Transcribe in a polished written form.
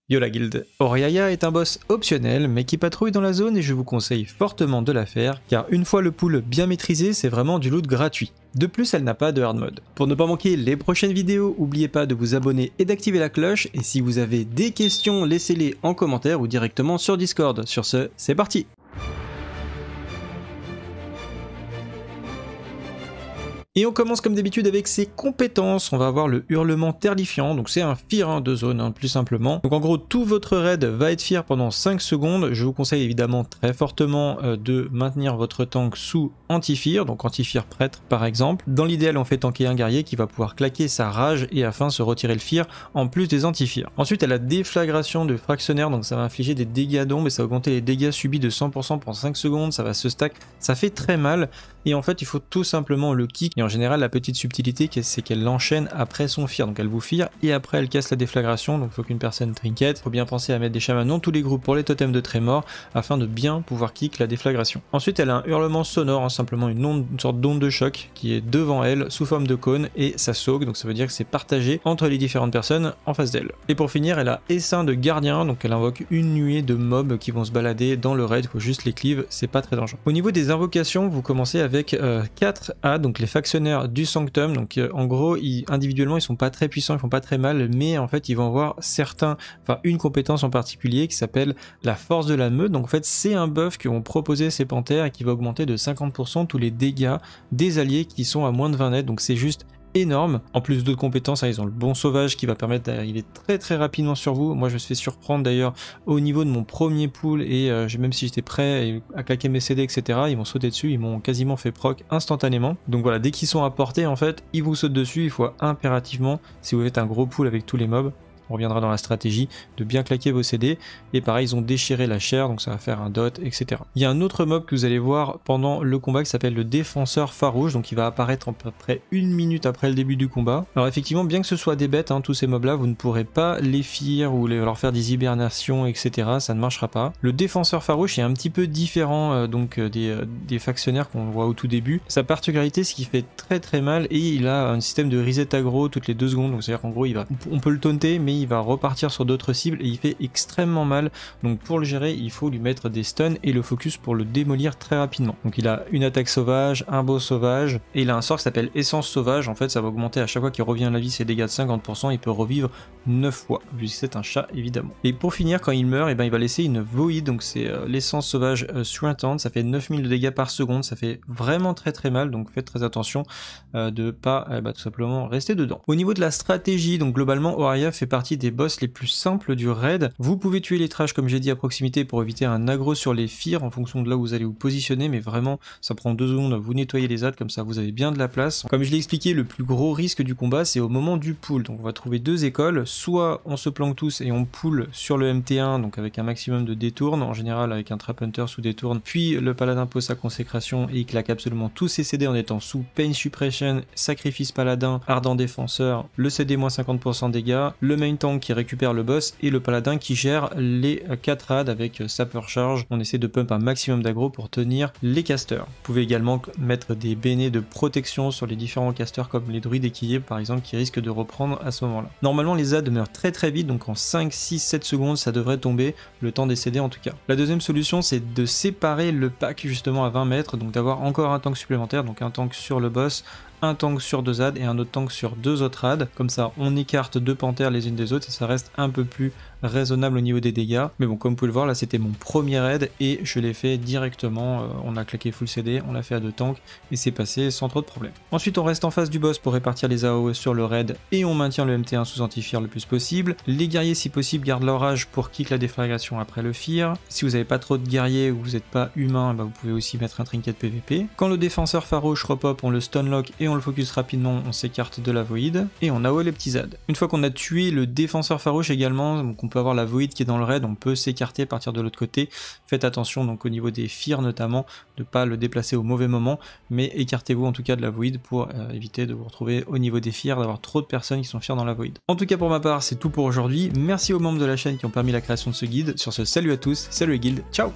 Yo la guilde, Oriaya est un boss optionnel mais qui patrouille dans la zone et je vous conseille fortement de la faire car une fois le pool bien maîtrisé c'est vraiment du loot gratuit. De plus elle n'a pas de hard mode. Pour ne pas manquer les prochaines vidéos, n'oubliez pas de vous abonner et d'activer la cloche et si vous avez des questions laissez-les en commentaire ou directement sur Discord. Sur ce, c'est parti. Et on commence comme d'habitude avec ses compétences. On va avoir le hurlement terrifiant, donc c'est un fear de zone, plus simplement. Donc en gros, tout votre raid va être fear pendant 5 secondes. Je vous conseille évidemment très fortement de maintenir votre tank sous anti-fear, donc anti-fear prêtre par exemple. Dans l'idéal, on fait tanker un guerrier qui va pouvoir claquer sa rage et afin se retirer le fear en plus des anti-fear. Ensuite, elle a déflagration de fractionnaire, donc ça va infliger des dégâts d'ombre et ça va augmenter les dégâts subis de 100% pendant 5 secondes. Ça va se stack, ça fait très mal. Et en fait, il faut tout simplement le kick. Et en général, la petite subtilité, c'est qu'elle l'enchaîne après son fear. Donc elle vous fear et après elle casse la déflagration. Donc il faut qu'une personne trinket. Il faut bien penser à mettre des chamans dans tous les groupes pour les totems de trémor afin de bien pouvoir kick la déflagration. Ensuite, elle a un hurlement sonore, simplement une sorte d'onde de choc qui est devant elle sous forme de cône et ça soak. Donc ça veut dire que c'est partagé entre les différentes personnes en face d'elle. Et pour finir, elle a essaim de gardien. Donc elle invoque une nuée de mobs qui vont se balader dans le raid. Il faut juste les cleave, c'est pas très dangereux. Au niveau des invocations, vous commencez avec 4 A, donc les factionnaires du Sanctum. Donc en gros, individuellement ils sont pas très puissants, ils font pas très mal, mais en fait ils vont avoir une compétence en particulier qui s'appelle la force de la meute. Donc en fait c'est un buff que vont proposer ces panthères et qui va augmenter de 50% tous les dégâts des alliés qui sont à moins de 20 net. Donc c'est juste énorme. En plus d'autres compétences, ils ont le bon sauvage qui va permettre d'arriver très très rapidement sur vous. Moi je me suis fait surprendre d'ailleurs au niveau de mon premier pool et même si j'étais prêt à claquer mes CD etc, ils m'ont sauté dessus, ils m'ont quasiment fait proc instantanément. Donc voilà, dès qu'ils sont à portée en fait, ils vous sautent dessus. Il faut impérativement, si vous faites un gros pool avec tous les mobs, on reviendra dans la stratégie, de bien claquer vos CD. Et pareil, ils ont déchiré la chair, donc ça va faire un dot, etc. Il y a un autre mob que vous allez voir pendant le combat qui s'appelle le défenseur farouche, donc il va apparaître à peu près 1 minute après le début du combat. Alors effectivement, bien que ce soit des bêtes, tous ces mobs là, vous ne pourrez pas les fear ou leur faire des hibernations, etc. Ça ne marchera pas. Le défenseur farouche est un petit peu différent des factionnaires qu'on voit au tout début. Sa particularité, c'est qu'il fait très très mal et il a un système de reset aggro toutes les 2 secondes, donc c'est à dire qu'en gros, on peut le taunter, mais il va repartir sur d'autres cibles et il fait extrêmement mal. Donc pour le gérer, il faut lui mettre des stuns et le focus pour le démolir très rapidement. Donc il a une attaque sauvage, un bow sauvage et il a un sort qui s'appelle essence sauvage. En fait, ça va augmenter à chaque fois qu'il revient à la vie ses dégâts de 50%. Il peut revivre 9 fois, vu que c'est un chat évidemment. Et pour finir, quand il meurt, il va laisser une void. Donc c'est l'essence sauvage suintante. Ça fait 9000 de dégâts par seconde. Ça fait vraiment très très mal. Donc faites très attention de pas tout simplement rester dedans. Au niveau de la stratégie, donc globalement, Oriaya fait partie des boss les plus simples du raid. Vous pouvez tuer les trash comme j'ai dit à proximité pour éviter un aggro sur les fear en fonction de là où vous allez vous positionner, mais vraiment ça prend 2 secondes, vous nettoyez les adds comme ça vous avez bien de la place. Comme je l'ai expliqué, le plus gros risque du combat c'est au moment du pool. Donc on va trouver 2 écoles, soit on se planque tous et on pool sur le MT1 donc avec un maximum de détourne, en général avec un trap hunter sous détourne, puis le paladin pose sa consécration et il claque absolument tous ses CD en étant sous pain suppression, sacrifice paladin, ardent défenseur, le CD moins 50% dégâts, le main tank qui récupère le boss et le paladin qui gère les 4 adds avec sapeur charge. On essaie de pump un maximum d'aggro pour tenir les casters. Vous pouvez également mettre des bénés de protection sur les différents casters comme les druides équilibrés par exemple qui risquent de reprendre à ce moment-là. Normalement les adds meurent très très vite, donc en 5, 6, 7 secondes ça devrait tomber, le temps des CD en tout cas. La deuxième solution c'est de séparer le pack justement à 20 mètres, donc d'avoir encore un tank supplémentaire, donc un tank sur le boss, un tank sur 2 adds et un autre tank sur 2 autres adds. Comme ça on écarte 2 panthères les unes des autres et ça reste un peu plus raisonnable au niveau des dégâts. Mais bon, comme vous pouvez le voir, là c'était mon premier raid et je l'ai fait directement. On a claqué full CD, on l'a fait à 2 tanks et c'est passé sans trop de problèmes. Ensuite on reste en face du boss pour répartir les AOE sur le raid et on maintient le MT1 sous anti-fear le plus possible. Les guerriers si possible gardent leur rage pour kick la déflagration après le fear. Si vous n'avez pas trop de guerriers ou vous n'êtes pas humain, vous pouvez aussi mettre un trinket PVP. Quand le défenseur farouche repop, on le stunlock et on le focus rapidement, on s'écarte de la void et on AOE les petits adds. Une fois qu'on a tué le défenseur farouche également, donc on peut avoir la void qui est dans le raid, on peut s'écarter à partir de l'autre côté. Faites attention donc au niveau des fear notamment, de ne pas le déplacer au mauvais moment, mais écartez-vous en tout cas de la void pour éviter de vous retrouver au niveau des fear, d'avoir trop de personnes qui sont fear dans la void. En tout cas pour ma part c'est tout pour aujourd'hui, merci aux membres de la chaîne qui ont permis la création de ce guide. Sur ce, salut à tous, salut les guildes, ciao.